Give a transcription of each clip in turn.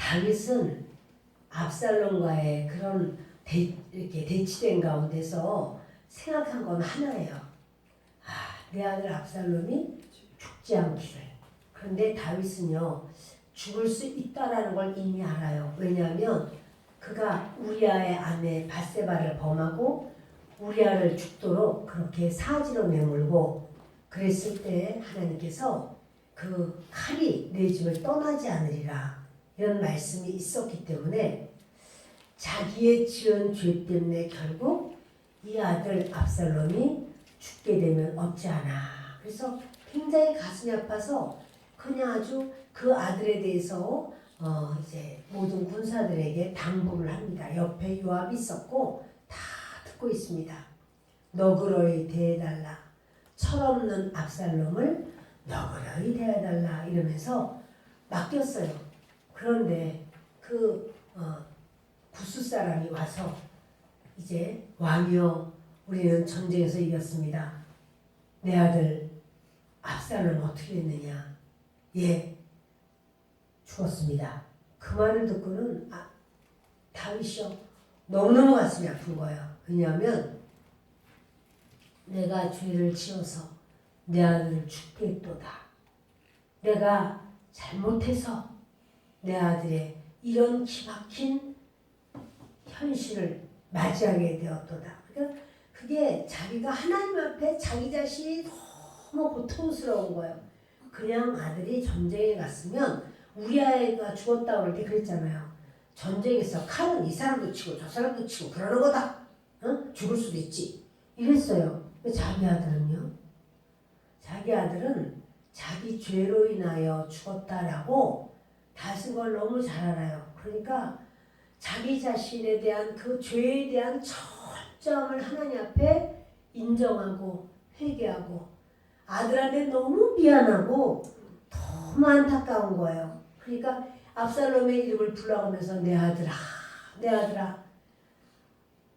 다윗은 압살롬과의 그런 이렇게 대치된 가운데서 생각한 건 하나예요. 내 아들 압살롬이 죽지 않기를. 그런데 다윗은요, 죽을 수 있다라는 걸 이미 알아요. 왜냐하면 그가 우리아의 아내 밧세바를 범하고 우리아를 죽도록 그렇게 사지로 내몰고 그랬을 때 하나님께서 그 칼이 내 집을 떠나지 않으리라 이런 말씀이 있었기 때문에 자기의 지은 죄 때문에 결국 이 아들 압살롬이 죽게 되면 없지 않아. 그래서 굉장히 가슴이 아파서 그냥 아주 그 아들에 대해서 이제 모든 군사들에게 당부를 합니다. 옆에 요압이 있었고 다 듣고 있습니다. 너그러이 대해달라. 철없는 압살롬을 너그러이 대해달라 이러면서 맡겼어요. 그런데 그 구스 사람이 와서 이제 왕이여 우리는 전쟁에서 이겼습니다. 내 아들 압살롬 어떻게 됐느냐? 예, 죽었습니다. 그 말을 듣고는 다윗이요 너무너무 가슴이 아픈 거예요. 왜냐하면 내가 죄를 지어서 내 아들을 죽게 했도다. 내가 잘못해서 내 아들의 이런 기막힌 현실을 맞이하게 되었도다. 그러니까 그게 자기가 하나님 앞에 자기 자신이 너무 고통스러운 거예요. 그냥 아들이 전쟁에 갔으면 우리 아이가 죽었다고 그럴 때 그랬잖아요. 전쟁에서 칼은 이 사람도 치고 저 사람도 치고 그러는 거다. 죽을 수도 있지. 이랬어요. 자기 아들은요. 자기 아들은 자기 죄로 인하여 죽었다라고 다시 걸 너무 잘 알아요. 그러니까 자기 자신에 대한 그 죄에 대한 철저함을 하나님 앞에 인정하고 회개하고 아들한테 너무 미안하고 너무 안타까운 거예요. 그러니까 압살롬의 이름을 불러가면서 내 아들아, 내 아들아.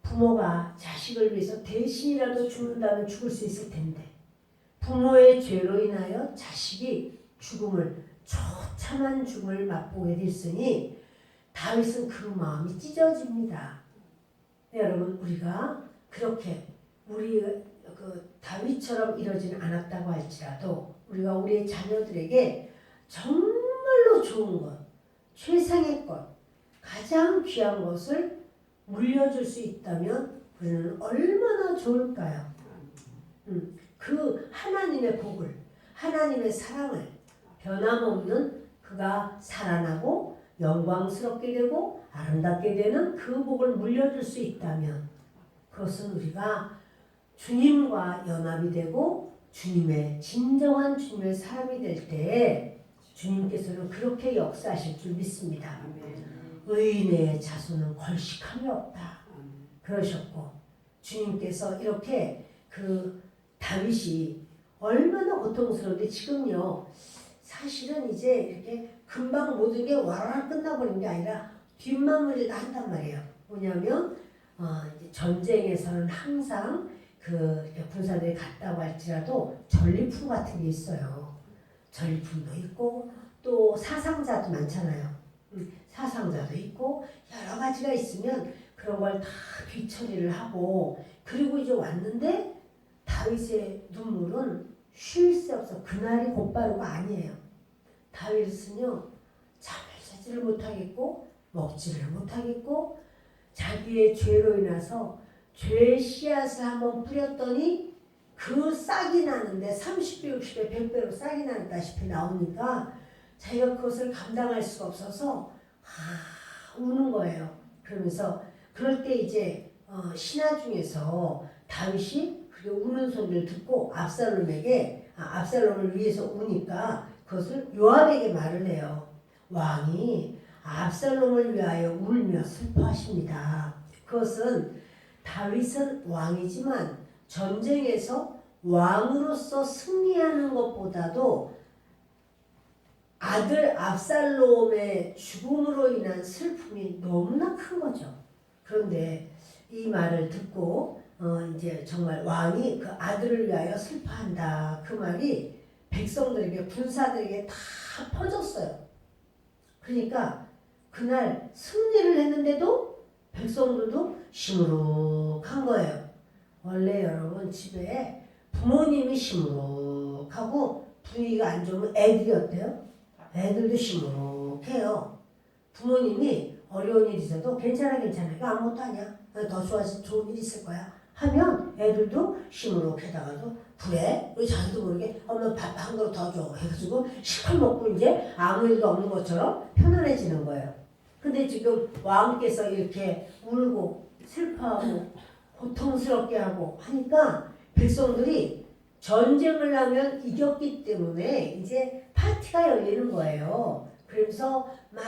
부모가 자식을 위해서 대신이라도 죽는다면 죽을 수 있을 텐데 부모의 죄로 인하여 자식이 죽음을 처참한 죽음을 맛보게 됐으니 다윗은 그 마음이 찢어집니다. 네, 여러분 우리가 그렇게 우리 그 다윗처럼 이러지는 않았다고 할지라도 우리가 우리의 자녀들에게 정말로 좋은 것, 최상의 것, 가장 귀한 것을 물려줄 수 있다면 우리는 얼마나 좋을까요? 그 하나님의 복을, 하나님의 사랑을 변함없는 그가 살아나고 영광스럽게 되고 아름답게 되는 그 복을 물려줄 수 있다면 그것은 우리가 주님과 연합이 되고 주님의 진정한 주님의 사람이 될 때에 주님께서는 그렇게 역사하실 줄 믿습니다. 의인의 자손은 걸식함이 없다. 그러셨고 주님께서 이렇게 그 다윗이 얼마나 고통스러운데 지금요 사실은 이제 이렇게 금방 모든 게 와라락 끝나버린 게 아니라 뒷마무리를 한단 말이에요. 뭐냐면 이제 전쟁에서는 항상 그 군사들이 갔다고 할지라도 전리품 같은 게 있어요. 전리품도 있고 또 사상자도 많잖아요. 사상자도 있고 여러 가지가 있으면 그런 걸 다 뒤처리를 하고 그리고 이제 왔는데 다윗의 눈물은 쉴 새 없어. 그날이 곧바로가 아니에요. 다윗은요 잠을 자지를 못하겠고 먹지를 못하겠고 자기의 죄로 인해서 죄의 씨앗을 한번 뿌렸더니 그 싹이 나는데 30배, 60배, 100배로 싹이 난다시피 나오니까 자기가 그것을 감당할 수가 없어서 우는 거예요. 그러면서 그럴 때 이제 신하 중에서 다윗이 그 우는 소리를 듣고 압살롬을 위해서 우니까 그것을 요압에게 말을 해요. 왕이 압살롬을 위하여 울며 슬퍼하십니다. 그것은 다윗은 왕이지만 전쟁에서 왕으로서 승리하는 것보다도 아들 압살롬의 죽음으로 인한 슬픔이 너무나 큰 거죠. 그런데 이 말을 듣고 이제 정말 왕이 그 아들을 위하여 슬퍼한다. 그 말이 백성들에게 군사들에게 다 퍼졌어요. 그러니까 그날 승리를 했는데도 백성들도 시무룩한 거예요. 원래 여러분 집에 부모님이 시무룩하고 분위기가 안 좋으면 애들이 어때요? 애들도 시무룩해요. 부모님이 어려운 일이 있어도 괜찮아 이거 아무것도 아니야. 더 좋은 일 있을 거야. 하면 애들도 시무룩해다가도 그래? 우리 자기도 모르게 엄마 밥 한 그릇 더 줘. 해가지고 실컷 먹고 이제 아무 일도 없는 것처럼 편안해지는 거예요. 근데 지금 왕께서 이렇게 울고 슬퍼하고 고통스럽게 하고 하니까 백성들이 전쟁을 하면 이겼기 때문에 이제 파티가 열리는 거예요. 그러면서 막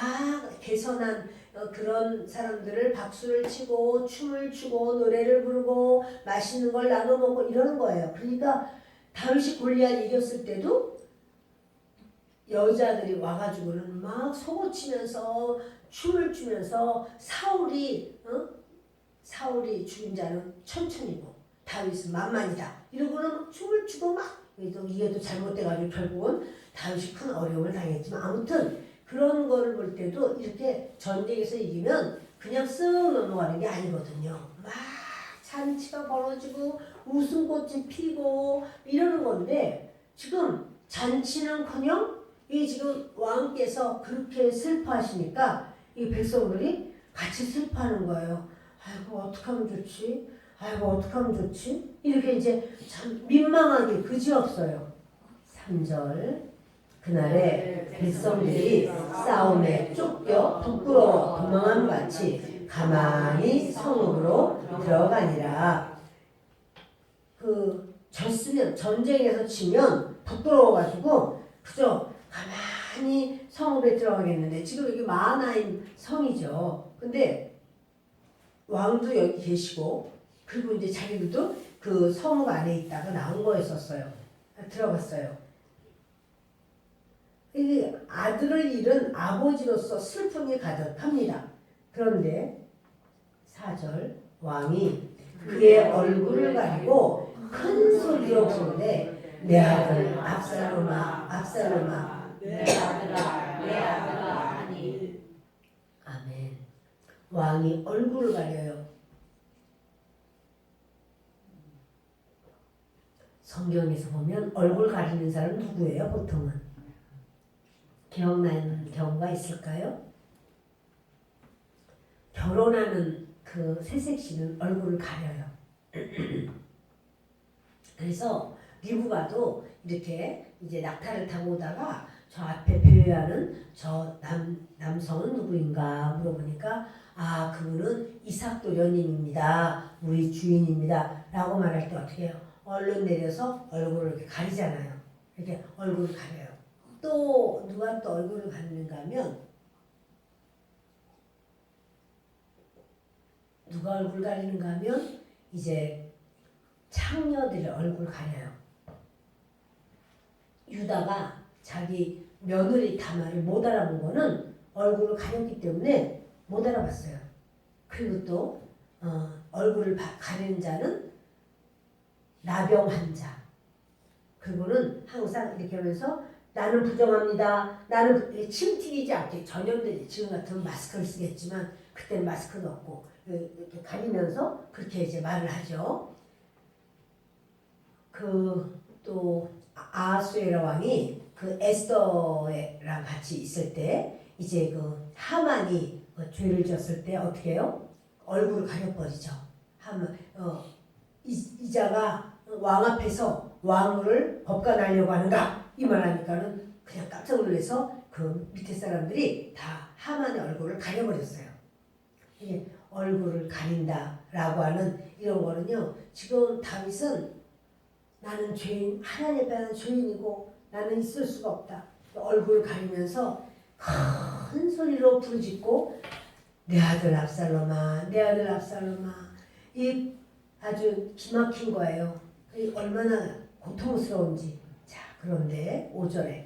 개선한 그런 사람들을 박수를 치고 춤을 추고 노래를 부르고 맛있는 걸 나눠 먹고 이러는 거예요. 그러니까 다윗이 골리앗 이겼을 때도 여자들이 와가지고는 막 소고 치면서 춤을 추면서 사울이 죽인 자는 천천히고 다윗은 만만이다 이러고는 막 춤을 추고 막 이게 또 잘못돼가지고 결국은 다윗이 큰 어려움을 당했지만 아무튼 그런 거를 볼 때도 이렇게 전쟁에서 이기면 그냥 쓱 넘어가는 게 아니거든요. 막 잔치가 벌어지고 웃음꽃이 피고 이러는 건데 지금 잔치는커녕 이 지금 왕께서 그렇게 슬퍼하시니까 이 백성들이 같이 슬퍼하는 거예요. 아이고 어떡하면 좋지? 아이고 어떡하면 좋지? 이렇게 이제 참 민망하게 그지없어요. 3절 그날에 백성들이 싸움에 쫓겨 부끄러워 도망함 같이 가만히 성읍으로 들어가니라. 졌으면 전쟁에서 치면 부끄러워가지고 그저 가만히 성읍에 들어가겠는데 지금 여기 마하나임 성이죠. 근데 왕도 여기 계시고 그리고 이제 자기들도 그 성읍 안에 있다가 나온 거였었어요. 들어갔어요. 이 아들을 잃은 아버지로서 슬픔이 가득합니다. 그런데 4절 왕이 그의 얼굴을 가리고 큰 소리로 부르되 내 아들 압살롬아 압살롬아 내 아들아 내 아들아 하니 아멘. 왕이 얼굴을 가려요. 성경에서 보면 얼굴 가리는 사람 누구예요? 보통은 기억나는 경우가 있을까요? 결혼하는 그 새색시는 얼굴을 가려요. 그래서 리브가도 이렇게 이제 낙타를 타고 오다가 저 앞에 배회하는 저 남성은 누구인가 물어보니까 아 그분은 이삭 도련님입니다. 우리 주인입니다. 라고 말할 때 어떻게 해요? 얼른 내려서 얼굴을 이렇게 가리잖아요. 이렇게 얼굴을 가려요. 또 누가 또 얼굴을 가리는가 하면 누가 얼굴 가리는가 하면 이제 창녀들의 얼굴 가려요. 유다가 자기 며느리 다말을 못 알아본 거는 얼굴을 가렸기 때문에 못 알아봤어요. 그리고 또 얼굴을 가리는 자는 나병한 자. 그리고는 항상 이렇게 하면서 나는 부정합니다. 나는 침 튀기지 않게 전염되지. 지금 같으면 마스크를 쓰겠지만 그때는 마스크도 없고 이렇게 가리면서 그렇게 이제 말을 하죠. 또 아하수에라 왕이 그 에스더랑 같이 있을 때 이제 그 하만이 죄를 지었을 때 어떻게 해요? 얼굴을 가려버리죠. 이자가 왕 앞에서 왕을 법관하려고 하는가? 이 말하니까는 그냥 깜짝 놀라서 그 밑에 사람들이 다 하만의 얼굴을 가려버렸어요. 이게 얼굴을 가린다라고 하는 이런 거는요. 지금 다윗은 나는 죄인, 하나님 앞에는 죄인이고 나는 있을 수가 없다. 얼굴을 가리면서 큰 소리로 부르짖고 내 아들 압살롬아, 내 아들 압살롬아. 이 아주 기막힌 거예요. 얼마나 고통스러운지. 자, 그런데 5절에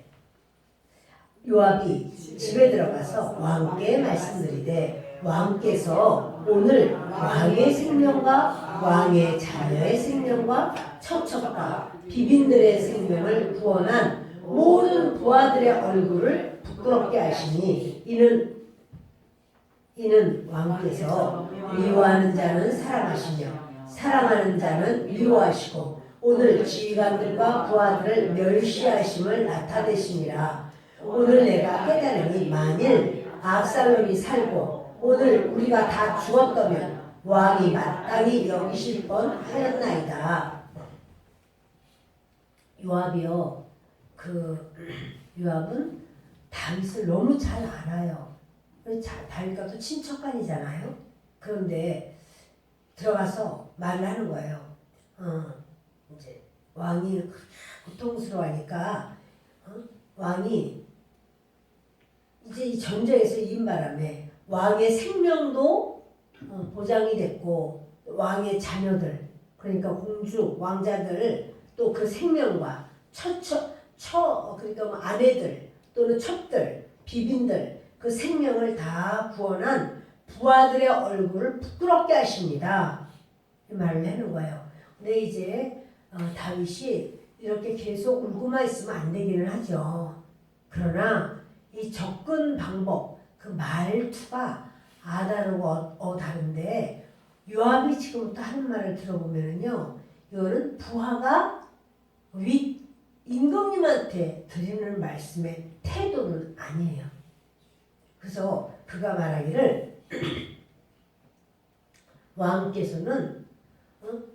요압이 집에 들어가서 왕께 말씀드리되 왕께서 오늘 왕의 생명과 왕의 자녀의 생명과 처첩과 비빈들의 생명을 구원한 모든 부하들의 얼굴을 부끄럽게 하시니 이는 이는 왕께서 미워하는 자는 사랑하시며 사랑하는 자는 미워하시고 오늘 지휘관들과 부하들을 멸시하심을 나타내심이라. 오늘 내가 깨달으니 만일 압살롬이 살고 오늘 우리가 다 죽었다면 왕이 마땅히 여기실 뻔하였나이다. 요압이요, 요압은 다윗을 너무 잘 알아요. 다윗과 또 친척간이잖아요. 그런데 들어가서 말을 하는 거예요. 이제 왕이 고통스러워하니까 왕이 이제 이 전쟁에서 이긴 바람에 왕의 생명도 보장이 됐고 왕의 자녀들, 그러니까 공주, 왕자들 또 그 생명과 그러니까 뭐 아내들 또는 첩들, 비빈들 그 생명을 다 구원한 부하들의 얼굴을 부끄럽게 하십니다. 이 말을 하는 거예요. 근데 이제 다윗이 이렇게 계속 울고만 있으면 안 되기는 하죠. 그러나 이 접근 방법, 그 말투가 아다르고 다른데 요압이 지금부터 하는 말을 들어보면은요, 이거는 부하가 임금님한테 드리는 말씀의 태도는 아니에요. 그래서 그가 말하기를 왕께서는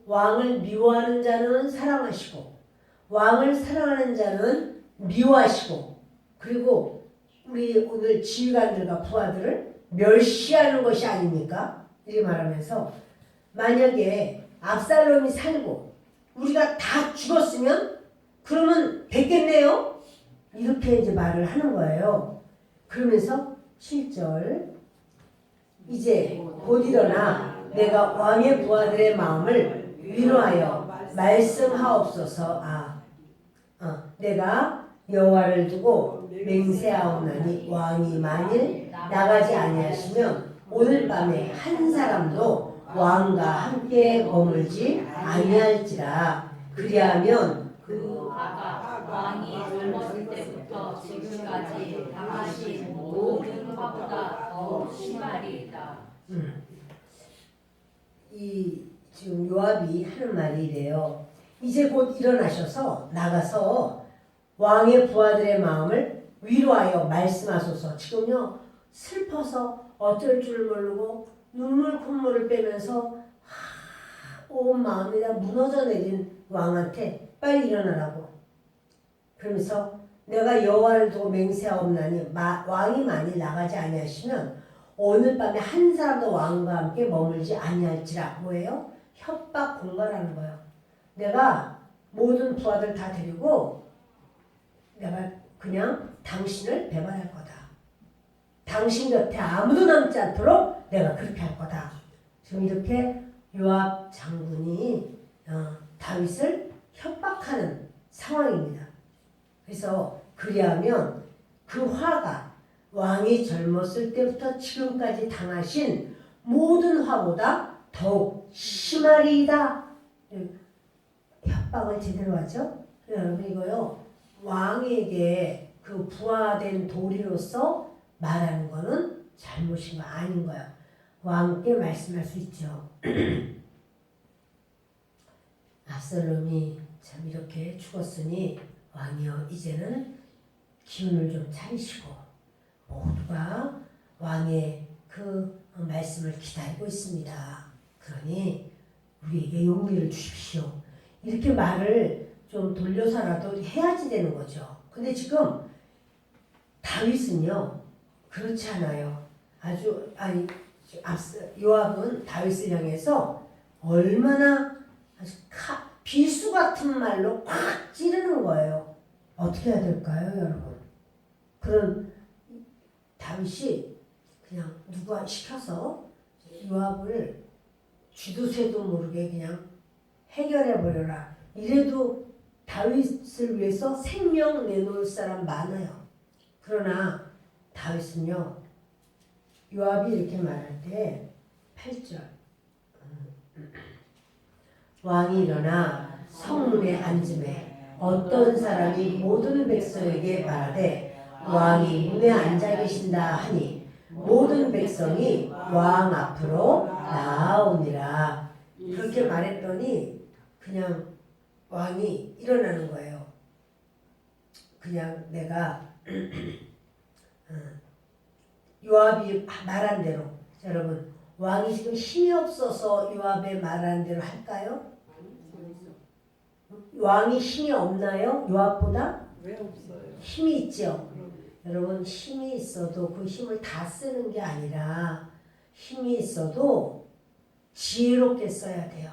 왕을 미워하는 자는 사랑하시고 왕을 사랑하는 자는 미워하시고 그리고 우리 오늘 지휘관들과 부하들을 멸시하는 것이 아닙니까? 이렇게 말하면서 만약에 압살롬이 살고 우리가 다 죽었으면 그러면 됐겠네요? 이렇게 이제 말을 하는 거예요. 그러면서 7절 이제 곧 일어나 내가 왕의 부하들의 마음을 위로하여 말씀하옵소서. 내가 여호와를 두고 맹세하옵나니 왕이 만일 나가지 아니하시면 오늘 밤에 한 사람도 왕과 함께 머물지 아니할지라. 그리하면 그가 왕이 젊었을 때부터 지금까지 당하신 모든 화보다 더 심하리이다. 이 지금 요압이 하는 말이 이래요. 이제 곧 일어나셔서 나가서 왕의 부하들의 마음을 위로하여 말씀하소서. 지금요 슬퍼서 어쩔 줄 모르고 눈물 콧물을 빼면서 온 마음이 다 무너져 내린 왕한테 빨리 일어나라고. 그러면서 내가 여호와를 두고 맹세하옵나니 왕이 만일 나가지 아니하시면 오늘 밤에 한 사람도 왕과 함께 머물지 아니할지라. 뭐예요? 협박 공갈하는 거예요. 내가 모든 부하들 다 데리고 내가 그냥 당신을 배반할 거다. 당신 곁에 아무도 남지 않도록 내가 그렇게 할 거다. 지금 이렇게 요압 장군이 다윗을 협박하는 상황입니다. 그래서 그리하면 그 화가 왕이 젊었을 때부터 지금까지 당하신 모든 화보다 더욱 심하리이다. 협박을 제대로 하죠. 여러분 이거요, 왕에게 그 부하된 도리로서 말하는 거는 잘못인 거 아닌 거예요. 왕께 말씀할 수 있죠. 압살롬이 참 이렇게 죽었으니 왕이여 이제는 기운을 좀 차리시고 모두가 왕의 그 말씀을 기다리고 있습니다. 그러니 우리에게 용기를 주십시오. 이렇게 말을 좀 돌려서라도 해야지 되는 거죠. 근데 지금 다윗은요 그렇지 않아요. 요압은 다윗을 향해서 얼마나 아주 비수 같은 말로 콱 찌르는 거예요. 어떻게 해야 될까요, 여러분? 그런 다윗이 그냥 누가 시켜서 요압을 쥐도 새도 모르게 그냥 해결해 버려라. 이래도 다윗을 위해서 생명 내놓을 사람 많아요. 그러나 다윗은요, 요압이 이렇게 말할 때 8절 왕이 일어나 성문에 앉음에 어떤 사람이 모든 백성에게 말하되 왕이 문에 앉아 계신다 하니 모든 백성이 왕 앞으로 나아오니라. 그렇게 말했더니 그냥 왕이 일어나는 거예요. 그냥 내가 요압이 말한 대로. 자, 여러분, 왕이 지금 힘이 없어서 요압의 말한 대로 할까요? 왕이 힘이 없나요? 요압보다? 왜 없어요? 힘이 있죠. 그럼 여러분, 힘이 있어도 그 힘을 다 쓰는 게 아니라 힘이 있어도 지혜롭게 써야 돼요.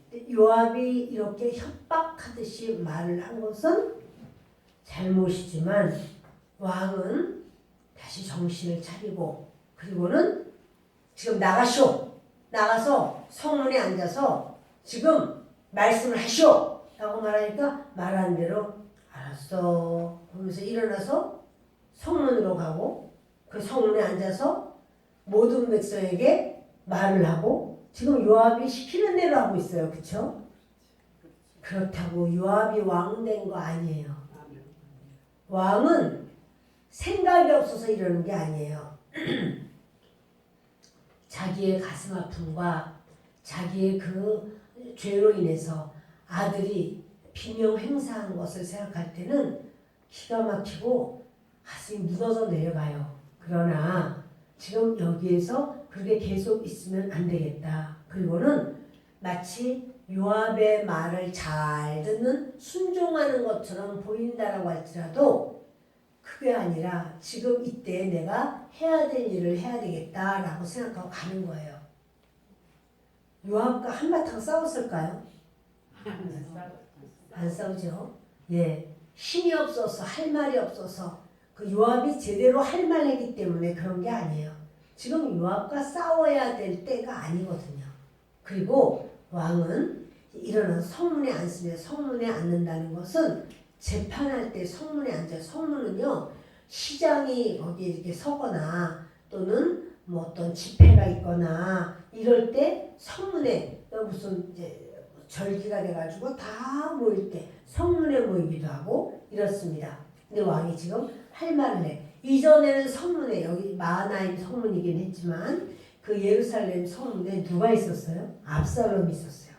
근데 요압이 이렇게 협박하듯이 말을 한 것은 잘못이지만 왕은 다시 정신을 차리고 그리고는 지금 나가서 성문에 앉아서 지금 말씀을 하시오 라고 말하니까 말한 대로 알았어 그러면서 일어나서 성문으로 가고 그 성문에 앉아서 모든 백성에게 말을 하고 지금 요압이 시키는 대로 하고 있어요. 그쵸? 그렇다고 요압이 왕 된 거 아니에요. 왕은 생각이 없어서 이러는 게 아니에요. 자기의 가슴 아픔과 자기의 그 죄로 인해서 아들이 비명 행사한 것을 생각할 때는 기가 막히고 가슴이 무너져 내려가요. 그러나 지금 여기에서 그렇게 계속 있으면 안 되겠다. 그리고는 마치 요압의 말을 잘 듣는 순종하는 것처럼 보인다라고 할지라도 그게 아니라 지금 이때 내가 해야 될 일을 해야 되겠다라고 생각하고 가는 거예요. 요압과 한바탕 싸웠을까요? 안 싸우죠. 예, 힘이 없어서 할 말이 없어서 그 요압이 제대로 할 말이기 때문에 그런 게 아니에요. 지금 요압과 싸워야 될 때가 아니거든요. 그리고 왕은 일어나서 성문에 앉으면 성문에 앉는다는 것은 재판할 때 성문에 앉아요. 성문은요 시장이 거기에 이렇게 서거나 또는 뭐 어떤 집회가 있거나 이럴 때 성문에 무슨 이제 절기가 돼가지고 다 모일 때 성문에 모이기도 하고 이렇습니다. 근데 왕이 지금 할 말을 해. 이전에는 성문에 여기 마하나임 성문이긴 했지만 그 예루살렘 성문에 누가 있었어요? 압살롬이 있었어요.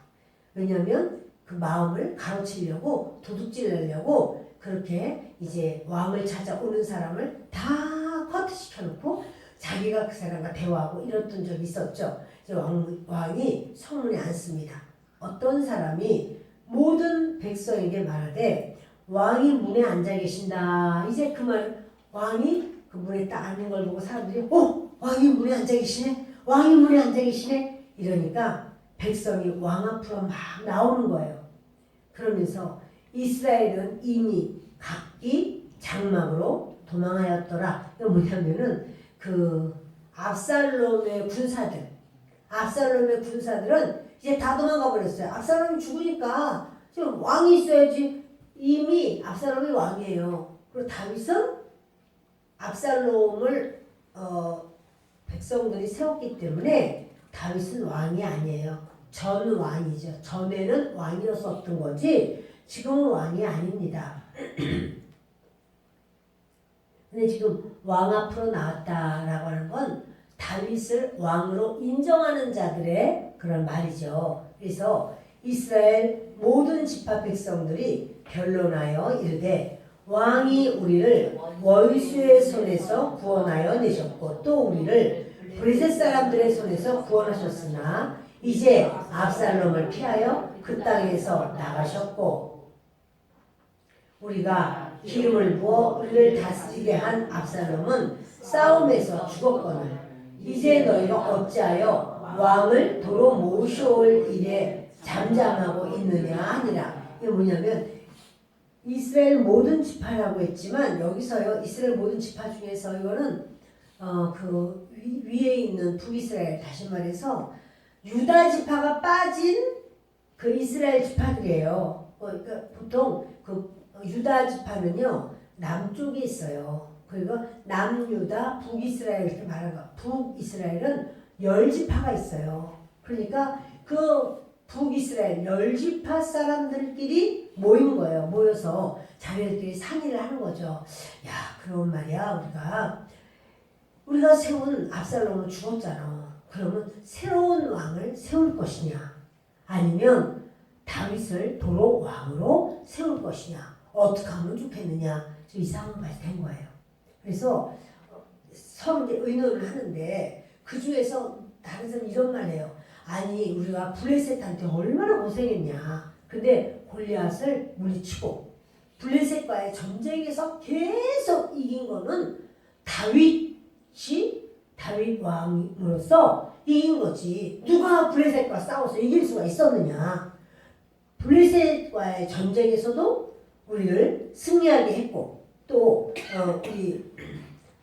왜냐하면 그 마음을 가로치려고 도둑질 내려고 그렇게 이제 왕을 찾아오는 사람을 다 커트시켜놓고 자기가 그 사람과 대화하고 이랬던 적이 있었죠. 이제 왕이 성문에 앉습니다. 어떤 사람이 모든 백성에게 말하되 왕이 문에 앉아 계신다. 이제 그 말 왕이 그 문에 딱 앉는 걸 보고 사람들이 왕이 문에 앉아 계시네. 왕이 문에 앉아 계시네. 이러니까 백성이 왕 앞으로 막 나오는 거예요. 그러면서 이스라엘은 이미 각기 장막으로 도망하였더라. 이거 뭐냐면은 그 압살롬의 군사들은 이제 다 도망가 버렸어요. 압살롬이 죽으니까 지금 왕이 있어야지. 이미 압살롬이 왕이에요. 그리고 다윗은 압살롬을 백성들이 세웠기 때문에 다윗은 왕이 아니에요. 전 왕이죠. 전에는 왕이었었던 거지 지금은 왕이 아닙니다. 근데 지금 왕 앞으로 나왔다라고 하는 건 다윗을 왕으로 인정하는 자들의 그런 말이죠. 그래서 이스라엘 모든 지파 백성들이 변론하여 이르되 왕이 우리를 원수의 손에서 구원하여 내셨고 또 우리를 브레셋 사람들의 손에서 구원하셨으나 이제 압살롬을 피하여 그 땅에서 나가셨고 우리가 기름을 부어 우리를 다스리게 한 압살롬은 싸움에서 죽었거늘 이제 너희가 어찌하여 왕을 도로 모셔올 일에 잠잠하고 있느냐 하니라. 이게 뭐냐면 이스라엘 모든 지파라고 했지만 여기서요 이스라엘 모든 지파 중에서 이거는 그 위에 있는 북이스라엘 다시 말해서 유다 지파가 빠진 그 이스라엘 지파들이에요. 그러니까 보통 그 유다 지파는요 남쪽에 있어요. 그리고 남유다, 북이스라엘 이렇게 말하는 거. 북이스라엘은 10지파가 있어요. 그러니까 그 북이스라엘 10지파 사람들끼리 모인 거예요. 모여서 자기들끼리 상의를 하는 거죠. 야, 그럼 말이야 우리가 우리가 세운 압살롬은 죽었잖아. 그러면 새로운 왕을 세울 것이냐? 아니면 다윗을 도로 왕으로 세울 것이냐? 어떻게 하면 좋겠느냐? 이 상황까지 된 거예요. 그래서 서로 이제 의논을 하는데 그 중에서 다른 사람이 이런 말 해요. 아니 우리가 블레셋한테 얼마나 고생했냐. 근데 골리앗을 물리치고 블레셋과의 전쟁에서 계속 이긴 거는 다윗 왕으로서 이긴 거지. 누가 블레셋과 싸워서 이길 수가 있었느냐. 블레셋과의 전쟁에서도 우리를 승리하게 했고 또 우리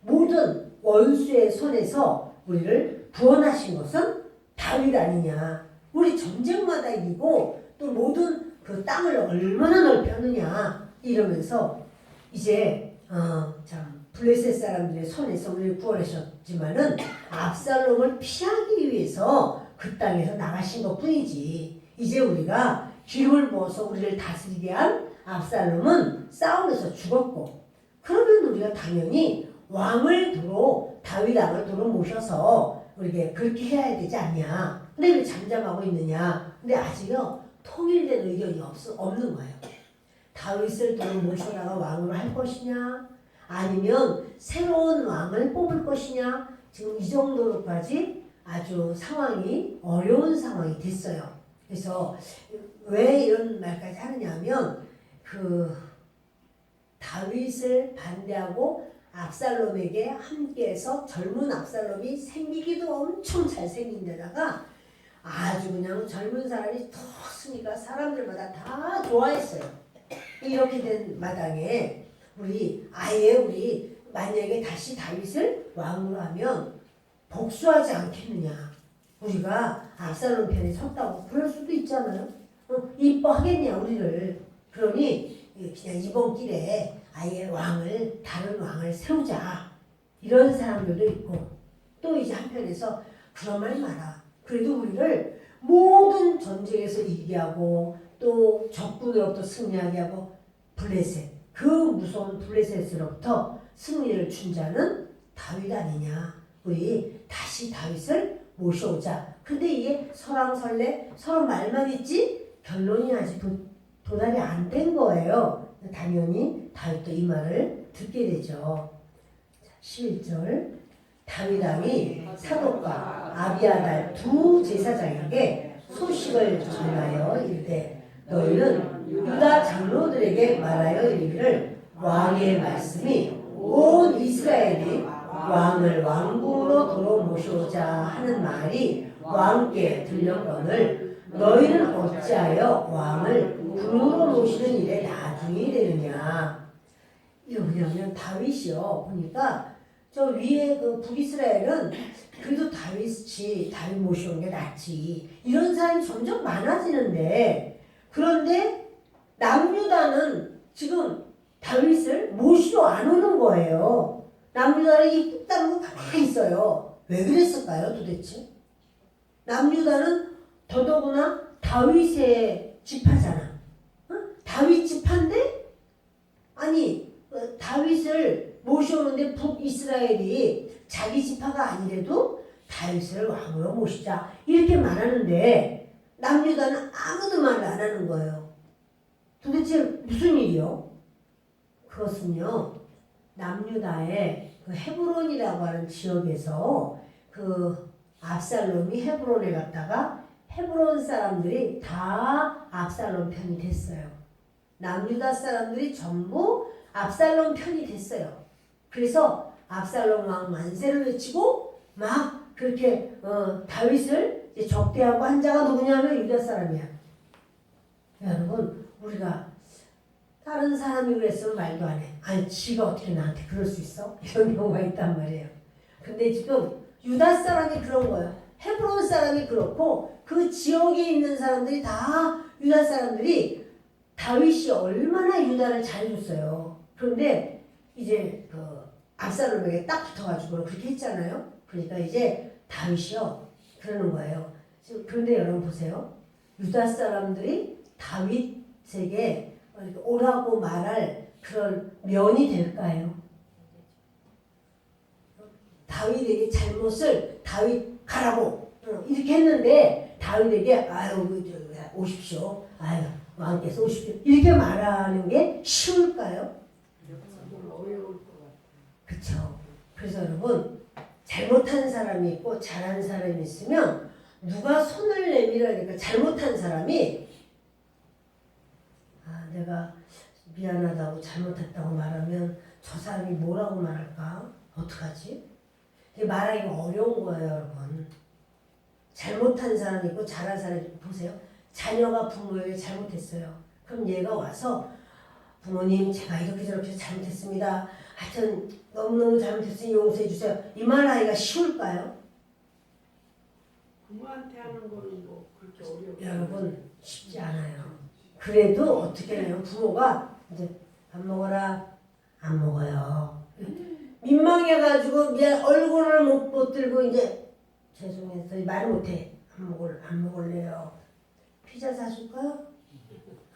모든 원수의 손에서 우리를 구원하신 것은 다윗 아니냐. 우리 전쟁마다 이기고 또 모든 그 땅을 얼마나 넓혔느냐 이러면서 이제 참 블레셋 사람들의 손에서 우리를 구원하셨지만은 압살롬을 피하기 위해서 그 땅에서 나가신 것뿐이지. 이제 우리가 기름을 부어서 우리를 다스리게 한 압살롬은 싸움에서 죽었고, 그러면 우리가 당연히 왕을 도로 다윗 왕을 도로 모셔서 우리가 그렇게 해야 되지 않냐. 근데 왜 잠잠하고 있느냐. 근데 아직은 통일된 의견이 없는 거예요. 다윗을 도로 모셔다가 왕으로 할 것이냐 아니면 새로운 왕을 뽑을 것이냐. 지금 이 정도로까지 아주 상황이 어려운 상황이 됐어요. 그래서 왜 이런 말까지 하느냐면 그 다윗을 반대하고 압살롬에게 함께해서 젊은 압살롬이 생기기도 엄청 잘생긴 데다가 아주 그냥 젊은 사람이 더 쓰니까 사람들마다 다 좋아했어요. 이렇게 된 마당에 우리 만약에 다시 다윗을 왕으로 하면 복수하지 않겠느냐. 우리가 압살롬 편에 섰다고 그럴 수도 있잖아요. 이뻐하겠냐 우리를. 그러니 그냥 이번 길에 아예 다른 왕을 세우자. 이런 사람들도 있고 또 이제 한편에서 그런 말 마라. 그래도 우리를 모든 전쟁에서 이기게 하고 또 적군으로부터 승리하게 하고 그 무서운 블레셋으로부터 승리를 준 자는 다윗 아니냐. 우리 다시 다윗을 모셔오자. 근데 이게 설왕설래 서로 말만 있지 결론이 아직 도달이 안 된 거예요. 당연히 다윗도 이 말을 듣게 되죠. 11절 다윗 왕이 사독과 아비아달 두 제사장에게 소식을 전하여 이르되 너희는 유다 장로들에게 말하여 이르기를 왕의 말씀이 온 이스라엘이 왕을 왕궁으로 도로 모셔오자 하는 말이 왕께 들렸거늘 너희는 어찌하여 왕을 궁으로 모시는 일에 나중이 되느냐. 이거 뭐냐면 다윗이요. 보니까 저 위에 그 북이스라엘은 그래도 다윗 모셔온 게 낫지. 이런 사람이 점점 많아지는데 그런데 남유다는 지금 다윗을 모시러 안 오는 거예요. 남유다는 입국 다물고 가만히 있어요. 왜 그랬을까요 도대체? 남유다는 더더구나 다윗의 지파잖아. 다윗 지파인데 아니 다윗을 모셔오는데 북이스라엘이 자기 지파가 아니래도 다윗을 왕으로 모시자 이렇게 말하는데 남유다는 아무도 말을 안 하는 거예요. 도대체 무슨 일이요? 그것은요 남유다의 그 헤브론이라고 하는 지역에서 그 압살롬이 헤브론에 갔다가 헤브론 사람들이 다 압살롬 편이 됐어요. 남유다 사람들이 전부 압살롬 편이 됐어요. 그래서 압살롬 왕 만세를 외치고 막 그렇게 다윗을 적대하고 한 자가 누구냐면 유다 사람이야. 여러분 우리가 다른 사람이 그랬으면 말도 안 해. 아니 지가 어떻게 나한테 그럴 수 있어? 이런 경우가 있단 말이에요. 근데 지금 유다 사람이 그런 거예요. 헤브론 사람이 그렇고 그 지역에 있는 사람들이 다 유다 사람들이 다윗이 얼마나 유다를 잘해줬어요. 그런데 이제 그 압살롬에게 딱 붙어가지고 그렇게 했잖아요. 그러니까 이제 다윗이요 그러는 거예요. 그런데 여러분 보세요. 유다 사람들이 다윗에게 오라고 말할 그런 면이 될까요? 다윗에게 잘못을 다윗 가라고 이렇게 했는데 다윗에게 아유 오십시오. 아유 왕께서 오십시오. 이렇게 말하는 게 쉬울까요? 그렇죠. 그래서 여러분 잘못한 사람이 있고 잘한 사람이 있으면 누가 손을 내밀으니까 잘못한 사람이 내가 미안하다고 잘못했다고 말하면 저 사람이 뭐라고 말할까? 어떡하지? 이게 말하기가 어려운 거예요, 여러분. 잘못한 사람이 있고 잘한 사람이 있고 보세요. 자녀가 부모에게 잘못했어요. 그럼 얘가 와서 부모님 제가 이렇게 저렇게 잘못했습니다. 하여튼 너무너무 잘못했으니 용서해 주세요. 이 말하기가 쉬울까요? 부모한테 하는 거는 뭐 그렇게 어려워. 여러분 쉽지 않아요. 그래도 어떻게 해요? 부모가 이제 밥 먹어라 안 먹어요. 민망해가지고 얼굴을 못 들고 이제 죄송해서 말을 못해. 안 먹을래요. 피자 사줄까?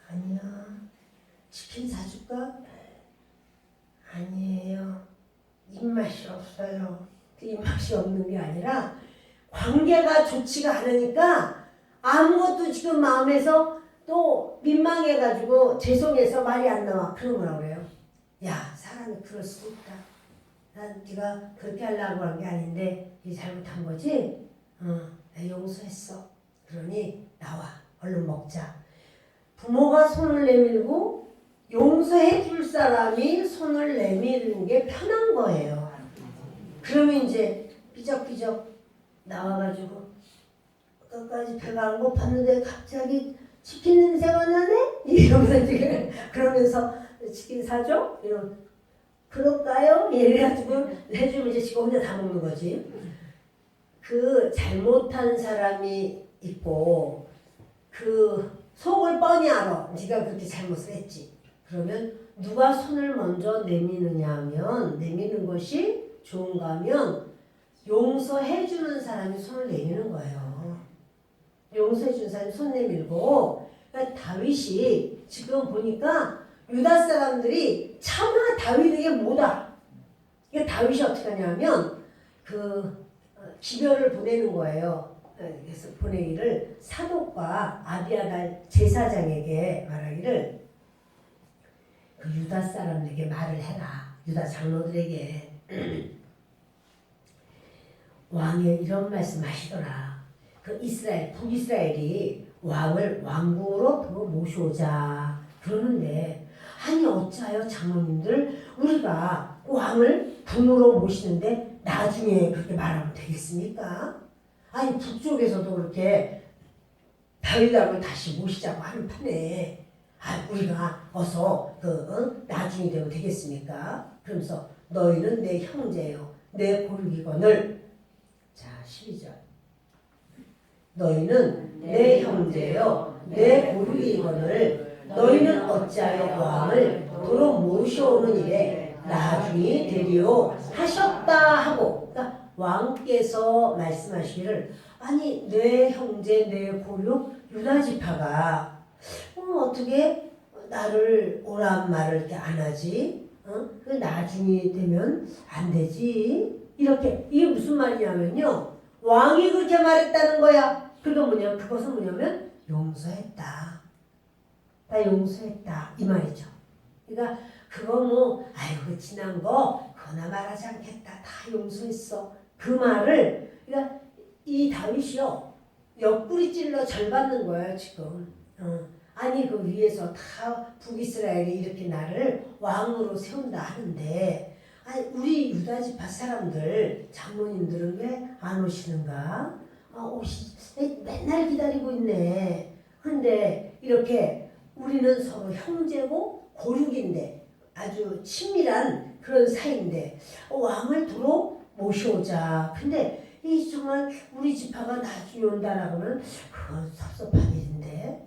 아니야. 치킨 사줄까? 아니에요. 입맛이 없어요. 그 입맛이 없는 게 아니라 관계가 좋지가 않으니까 아무것도 지금 마음에서 또 민망해가지고 죄송해서 말이 안 나와. 그런 거라고 그래요. 야 사람이 그럴 수 있다. 난 네가 그렇게 하려고 한 게 아닌데 이 잘못한 거지? 나 용서했어. 그러니 나와. 얼른 먹자. 부모가 손을 내밀고 용서해 줄 사람이 손을 내미는 게 편한 거예요. 그러면 이제 삐적삐적 나와가지고 끝까지 배가 안 고팠는데 갑자기 치킨 냄새가 나네? 이러면서 지금 그러면서 치킨 사줘? 이러면 그럴까요? 이래가지고 해주면 이제 지금 혼자 다 먹는 거지. 그 잘못한 사람이 있고 그 속을 뻔히 알아. 네가 그렇게 잘못을 했지. 그러면 누가 손을 먼저 내미느냐 하면 내미는 것이 좋은가 하면 용서해주는 사람이 손을 내미는 거예요. 용서해주는 사람이 손 내밀고 그러니까 다윗이 지금 보니까 유다 사람들이 차마 다윗에게 못 알아. 그러니까 다윗이 어떻게 하냐면 그 기별을 보내는 거예요. 그래서 보내기를 사독과 아비아달 제사장에게 말하기를 그 유다 사람들에게 말을 해라. 유다 장로들에게 왕이 이런 말씀 하시더라. 그 북이스라엘이 왕을 왕국으로 모셔오자 그러는데 아니 어찌하여 장로님들 우리가 왕을 궁으로 모시는데 나중에 그렇게 말하면 되겠습니까? 아니 북쪽에서도 그렇게 다윗 왕을 다시 모시자고 하는 판에 우리가 어서 나중에 되면 되겠습니까? 그러면서 너희는 내 형제요 내 고르기건을 자 12절 너희는 내 형제요 내 고르기건을 너희는 어찌하여 왕을 도로 모셔오는 일에 나중이 되리요 하셨다 하고 그러니까 왕께서 말씀하시기를 아니 내 형제 내 고륙 유다 지파가 어떻게 나를 오란 말을 이렇게 안 하지? 그 나중이 되면 안 되지? 이렇게 이게 무슨 말이냐면요 왕이 그렇게 말했다는 거야. 그것은 뭐냐면 용서했다. 나 용서했다 이 말이죠. 그러니까 그거 그 지난 거 그거나 말하지 않겠다. 다 용서했어. 그 말을 그러니까 이 다윗이요 옆구리 찔러 절 받는 거예요 지금. 아니 그 위에서 다 북이스라엘이 이렇게 나를 왕으로 세운다 하는데 아니 우리 유다 지파 사람들 장로님들은 왜 안 오시는가? 맨날 기다리고 있네. 그런데 이렇게 우리는 서로 형제고 고륙인데 아주 친밀한 그런 사이인데 왕을 도로 모셔오자. 근데 이 정말 우리 지파가 나중에 온다라고 하면 그건 섭섭한 일인데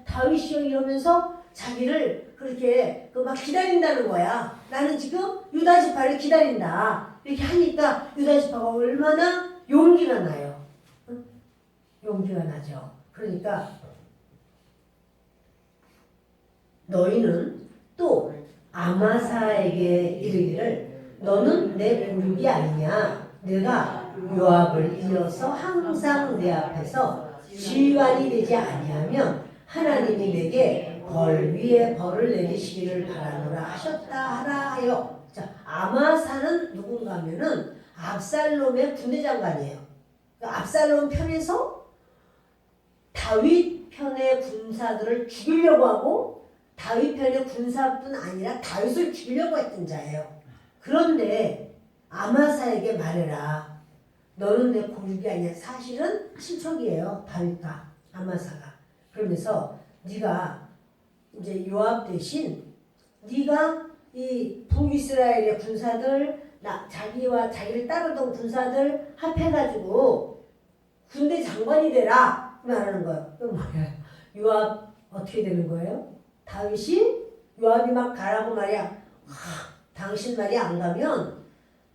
다윗이요 이러면서 자기를 그렇게 막 기다린다는 거야. 나는 지금 유다 지파를 기다린다. 이렇게 하니까 유다 지파가 얼마나 용기가 나요. 용기가 나죠. 그러니까 너희는 또 아마사에게 이르기를 너는 내 고륙이 아니냐 내가 요압을 이어서 항상 내 앞에서 지휘관이 되지 아니하면 하나님이 내게 벌 위에 벌을 내리시기를 바라노라 하셨다 하라 하여. 자, 아마사는 누군가 하면은 압살롬의 군대장관이에요. 압살롬 편에서 다윗 편의 군사들을 죽이려고 하고 다윗 편의 군사뿐 아니라 다윗을 죽이려고 했던 자예요. 그런데 아마사에게 말해라. 너는 내 고육이 아니야. 사실은 친척이에요. 다윗과 아마사가. 그러면서 네가 이제 요압 대신 네가 이 북이스라엘의 군사들 자기와 자기를 따르던 군사들 합해가지고 군대 장관이 되라 말하는 거예요. 그럼 뭐야? 요압 어떻게 되는 거예요? 다윗이 요압이 막 가라고 말이야. 당신 말이 안 가면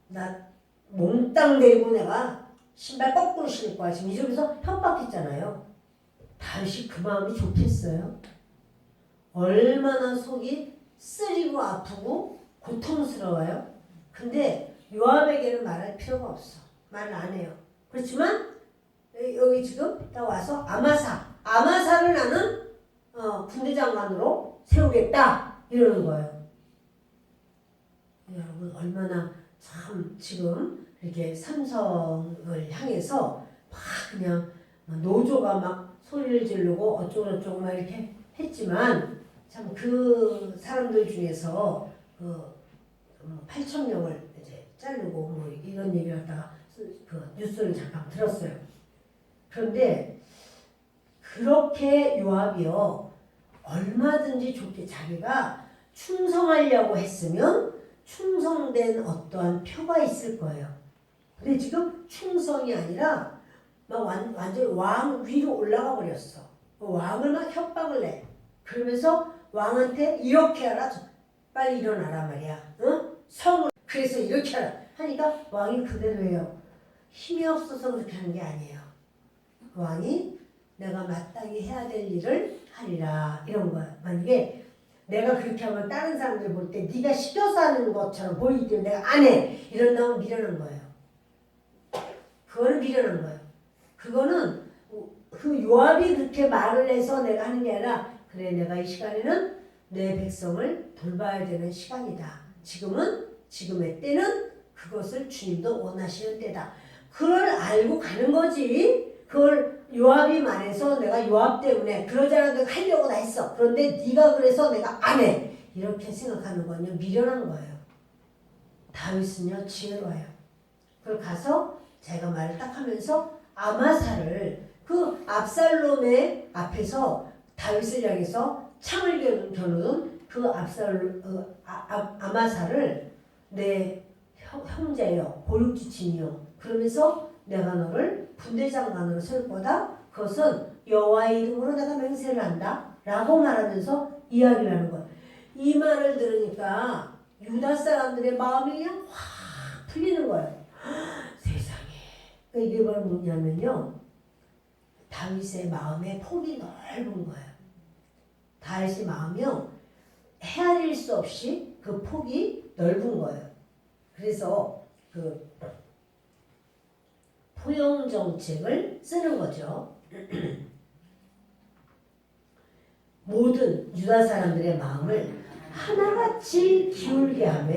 나 몽땅 데리고 내가 신발 거꾸로 신을 거야. 지금 이러면서 협박했잖아요. 다윗이 그 마음이 좋겠어요? 얼마나 속이 쓰리고 아프고 고통스러워요. 근데 요압에게는 말할 필요가 없어. 말을 안 해요. 그렇지만 여기 지금 딱 와서 아마사를 나는 군대장관으로 세우겠다 이러는 거예요. 여러분 얼마나 참 지금 이렇게 삼성을 향해서 막 그냥 노조가 막 소리를 지르고 어쩌고저쩌고 막 이렇게 했지만 참 그 사람들 중에서 8,000명을 이제 자르고 뭐 이런 얘기를 하다가 그 뉴스를 잠깐 들었어요. 그런데 그렇게 요압이요 얼마든지 좋게 자기가 충성하려고 했으면 충성된 어떠한 표가 있을 거예요. 근데 지금 충성이 아니라 막 완전히 왕 위로 올라가 버렸어. 왕을 막 협박을 내. 그러면서 왕한테 이렇게 하라. 빨리 일어나라 말이야. 응? 성을 그래서 이렇게 하라. 하니까 왕이 그대로 해요. 힘이 없어서 그렇게 하는 게 아니에요. 왕이 내가 마땅히 해야 될 일을 하리라 이런 거야. 만약에 내가 그렇게 하면 다른 사람들 볼 때 네가 시켜서 하는 것처럼 보이기 때문에 내가 안 해. 이런다면 미련한 거예요. 그거는 미련한 거예요. 그거는 그 요압이 그렇게 말을 해서 내가 하는 게 아니라 그래 내가 이 시간에는 내 백성을 돌봐야 되는 시간이다. 지금의 때는 그것을 주님도 원하시는 때다. 그걸 알고 가는 거지. 그걸 요압이 말해서 내가 요압 때문에 그러잖아 내가 하려고 다 했어. 그런데 네가 그래서 내가 안 해. 이렇게 생각하는 건요 미련한 거예요. 다윗은요 지혜로워요. 그걸 가서 제가 말을 딱 하면서 아마사를 그 압살롬의 앞에서 다윗을 향해서 창을 겨누던 그 아마사를 내 형제여 보육지친이여 그러면서 내가 너를 군대장관으로 세울 거다. 그것은 여호와의 이름으로 내가 맹세를 한다 라고 말하면서 이야기를 하는 거예요. 이 말을 들으니까 유다 사람들의 마음이 그냥 확 풀리는 거예요. 세상에. 이게 뭐냐면요 다윗의 마음의 폭이 넓은 거예요. 다윗의 마음이요 헤아릴 수 없이 그 폭이 넓은 거예요. 그래서 그 포용 정책을 쓰는 거죠. 모든 유다 사람들의 마음을 하나같이 기울게 하며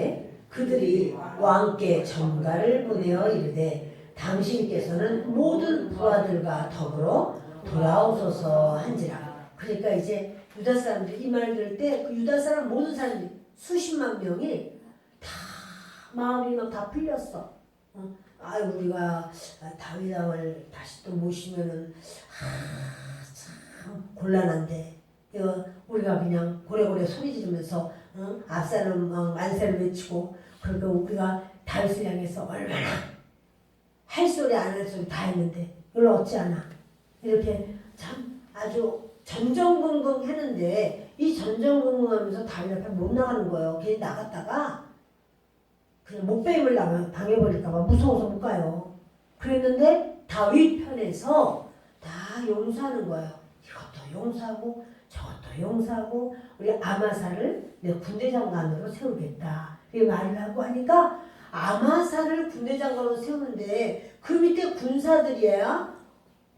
그들이 왕께 전가를 보내어 이르되 당신께서는 모든 부하들과 더불어 돌아오소서 한지라. 그러니까 이제 유다 사람들이 이 말 들을 때 그 유다 사람 모든 사람들이 수십만 명이 다 마음이 막 다 풀렸어. 우리가 다윗 왕을 다시 또 모시면은 참 곤란한데 우리가 그냥 고래고래 소리 지르면서 압살롬 만세를 외치고 그러니까 우리가 다윗을 향해서 얼마나 할 소리 안 할 소리 다 했는데 이걸 어찌하나 이렇게 참 아주 전전긍긍 했는데 이 전전긍긍하면서 다윗 앞에 못 나가는 거예요. 괜히 나갔다가 그냥 목배임을 당해버릴까봐 무서워서 못 가요. 그랬는데 다윗 편에서 다 용서하는 거예요. 이것도 용서하고 저것도 용서하고 우리 아마사를 내 군대장관으로 세우겠다. 이 말을 하고 하니까 아마사를 군대 장관으로 세우는데 그 밑에 군사들이야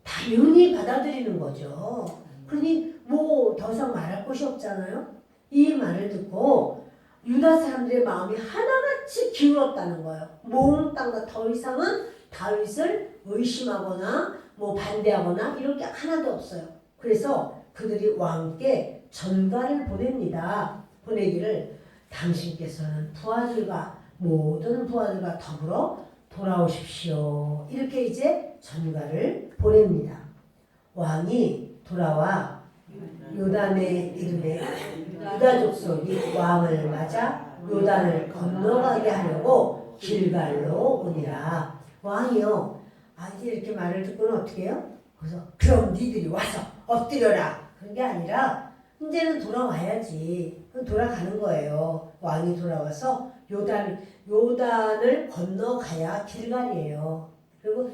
당연히 받아들이는 거죠. 그러니 뭐 더 이상 말할 것이 없잖아요. 이 말을 듣고 유다 사람들의 마음이 하나같이 기울었다는 거예요. 몽땅 더 이상은 다윗을 의심하거나 뭐 반대하거나 이럴 게 하나도 없어요. 그래서 그들이 왕께 전가를 보냅니다. 보내기를 당신께서는 모든 부하들과 더불어 돌아오십시오. 이렇게 이제 전가를 보냅니다. 왕이 돌아와 요단의 이름에 유다 족속이 왕을 맞아 요단을 건너가게 하려고 길갈로 오니라. 왕이요. 이제 이렇게 말을 듣고는 어떻게 해요? 그래서 그럼 니들이 와서 엎드려라. 그런 게 아니라 이제는 돌아와야지. 그럼 돌아가는 거예요. 왕이 돌아와서 요단을 건너가야 길갈이에요. 그리고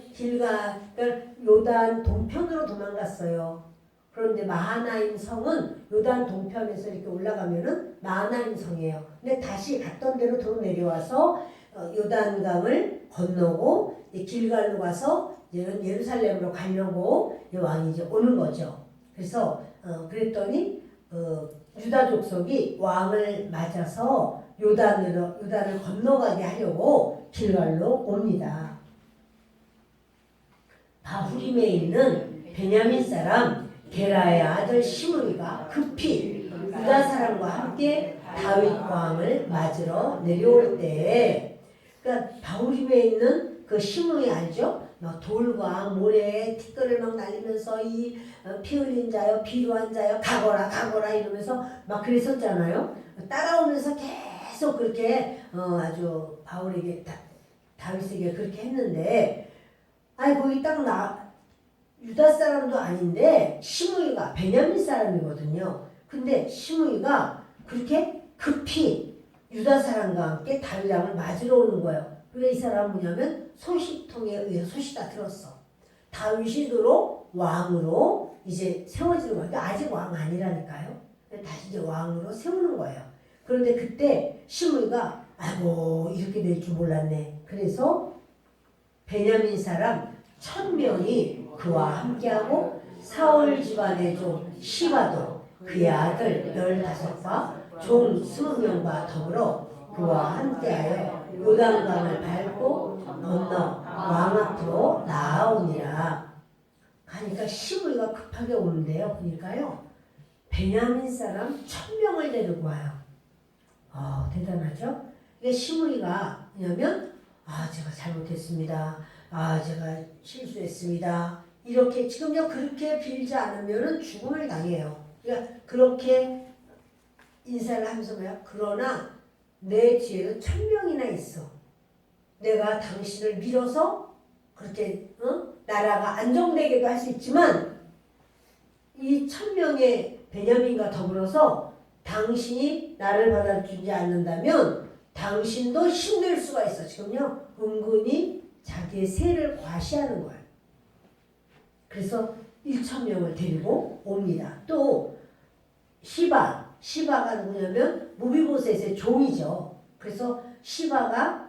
요단 동편으로 도망갔어요. 그런데 마하나임 성은 요단 동편에서 이렇게 올라가면은 마하나임 성이에요. 근데 다시 갔던 대로 도로 내려와서 요단강을 건너고 길갈로 가서 예루살렘으로 가려고 왕이 이제 오는 거죠. 그래서 그랬더니 유다 족속이 왕을 맞아서 요단을 건너가게 하려고 길갈로 옵니다. 바후림에 있는 베냐민 사람 게라의 아들 시므이가 급히 유다 사람과 함께 다윗 왕을 맞으러 내려올 때, 그러니까 바후림에 있는 그 시므이 알죠? 막 돌과 모래에 티끌을 막 날리면서 이 피 흘린 자여 비루한 자여 가거라 이러면서 막 그랬었잖아요. 따라오면서 계속 그렇게 아주 바울에게 다윗에게 그렇게 했는데, 거기 딱 유다 사람도 아닌데 시므이가 베냐민 사람이거든요. 근데 시므이가 그렇게 급히 유다 사람과 함께 다윗 왕을 맞으러 오는 거예요. 왜 이 사람은 뭐냐면 소식통에 의해서 소식 다 들었어. 다윗이 왕으로 이제 세워지는 거예요. 그러니까 아직 왕 아니라니까요. 다시 이제 왕으로 세우는 거예요. 그런데 그때 시므이가 이렇게 될 줄 몰랐네. 그래서 베냐민 사람 1000명이 그와 함께하고 사울 집안의 종 시바도 그의 아들 15과 종 20명과 더불어 그와 함께하여 요단강을 밟고 건너 왕 앞으로 나아오니라. 하니까 시므이가 급하게 오는데요. 보니까요. 베냐민 사람 1000명을 데리고 와요. 대단하죠? 이게 시므이가 뭐냐면 제가 잘못했습니다. 제가 실수했습니다. 이렇게 지금요 그렇게 빌지 않으면 죽음을 당해요. 그러니까 그렇게 인사를 하면서 그러나 내 뒤에는 1000명이나 있어. 내가 당신을 밀어서 그렇게 나라가 안정되게도 할 수 있지만 이 1000명의 베냐민과 더불어서 당신이 나를 받아주지 않는다면 당신도 힘들 수가 있어. 지금요 은근히 자기의 세를 과시하는 거예요. 그래서 1000명을 데리고 옵니다. 또 시바가 누구냐면 무비보셋의 종이죠. 그래서 시바가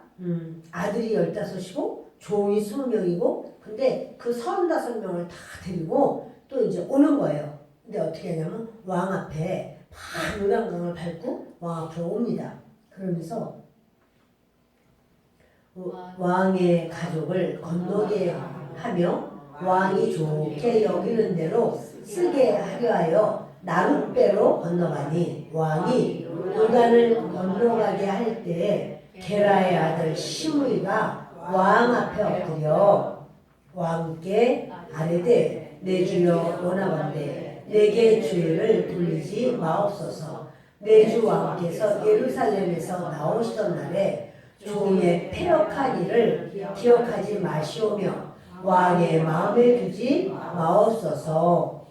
아들이 15이고 종이 20명이고 근데 그 35명을 다 데리고 또 이제 오는 거예요. 근데 어떻게 하냐면 왕 앞에 막 요단강을 밟고 왕 앞으로 옵니다. 그러면서 왕의 가족을 건너게 하며 왕이 좋게 여기는 대로 쓰게 하려 하여 나룻배로 건너가니 왕이 요단을 건너가게 할 때 게라의 아들 시므이가 왕 앞에 엎드려 왕께 아뢰되 내 주여 원하건대 내게 죄를 돌리지 마옵소서. 내 주 왕께서 예루살렘에서 나오시던 날에 종의 패역한 일을 기억하지 마시오며 왕의 마음에 두지 마옵소서.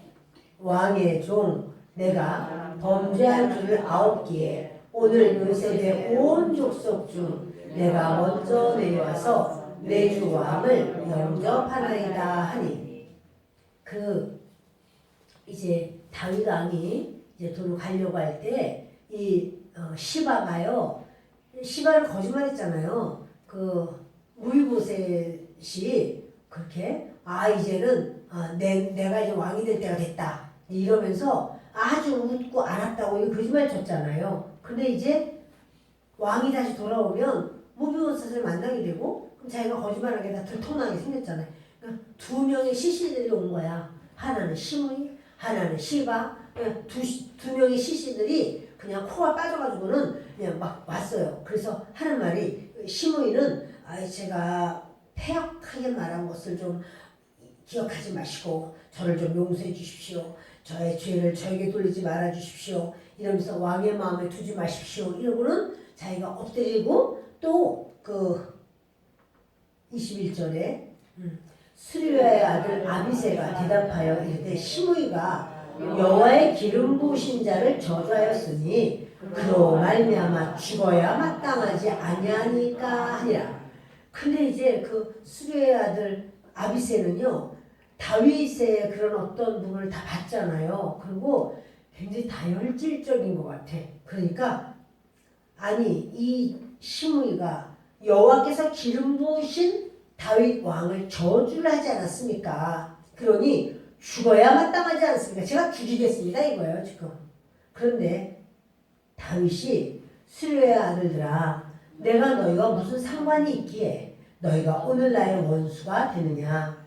왕의 종 내가 범죄한 줄을 아옵기에 오늘 요셉의 온 족속 중 내가 먼저 내려와서 내 주 왕을 영접하나이다 하니 이제 다윗 왕이 이제 도로 가려고 할 때 이 시바가요. 시바를 거짓말했잖아요. 그 무이보셋이 그렇게 이제는 내가 이제 왕이 될 때가 됐다 이러면서 아주 웃고 알았다고 이거 거짓말 쳤잖아요. 근데 이제 왕이 다시 돌아오면 무비보셋을 만나게 되고 그럼 자기가 거짓말하게 다 들통나게 생겼잖아요. 그러니까 두 명의 시신들이 온 거야. 하나는 시므이, 하나는 시바. 두 명의 시신들이 그냥 코가 빠져가지고는 그냥 막 왔어요. 그래서 하는 말이 시므이는 제가 폐역하게 말한 것을 좀 기억하지 마시고 저를 좀 용서해 주십시오. 저의 죄를 저에게 돌리지 말아 주십시오. 이러면서 왕의 마음에 두지 마십시오. 이러고는 자기가 엎드리고 또 그 21절에 수리아의 아들 아비새가 대답하여 이르되 시므이가 여호와의 기름 부으신 자를 저주하였으니 그로 말미암아 죽어야 마땅하지 아니하니까 하니라. 근데 이제 그 수리아의 아들 아비새는요 다윗의 그런 어떤 부분을 다 봤잖아요. 그리고 굉장히 다혈질적인 것 같아. 그러니까 아니 이 시므이가 여호와께서 기름 부으신 다윗 왕을 저주를 하지 않았습니까? 그러니 죽어야 마땅하지 않습니까? 제가 죽이겠습니다 이거예요 지금. 그런데 다윗이 수리아의 아들들아 내가 너희가 무슨 상관이 있기에 너희가 오늘 나의 원수가 되느냐?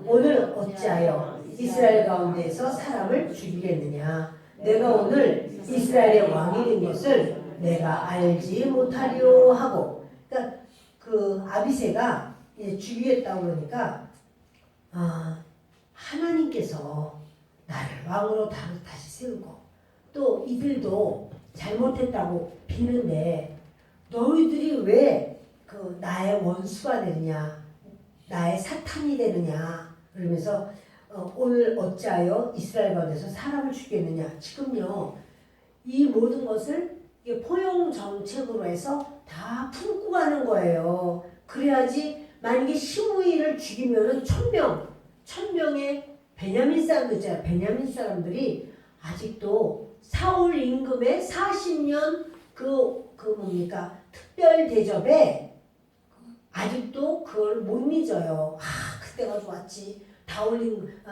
오늘 어찌하여 이스라엘 가운데에서 사람을 죽이겠느냐? 내가 오늘 이스라엘의 왕이 된 것을 내가 알지 못하리요 하고. 그러니까 그 아비새가 이제 죽이겠다고 그러니까 하나님께서 나를 왕으로 다시 세우고 또 이들도 잘못했다고 비는데 너희들이 왜 그 나의 원수가 되느냐 나의 사탄이 되느냐 그러면서 오늘 어찌하여 이스라엘 가운데서 사람을 죽이겠느냐. 지금요 이 모든 것을 포용 정책으로 해서 다 품고 가는 거예요. 그래야지 만약에 시므이를 죽이면은 1000명의 베냐민 사람들 있잖아요. 베냐민 사람들이 아직도 사울 임금의 40년 뭡니까 특별 대접에 아직도 그걸 못 잊어요. 그때가 좋았지.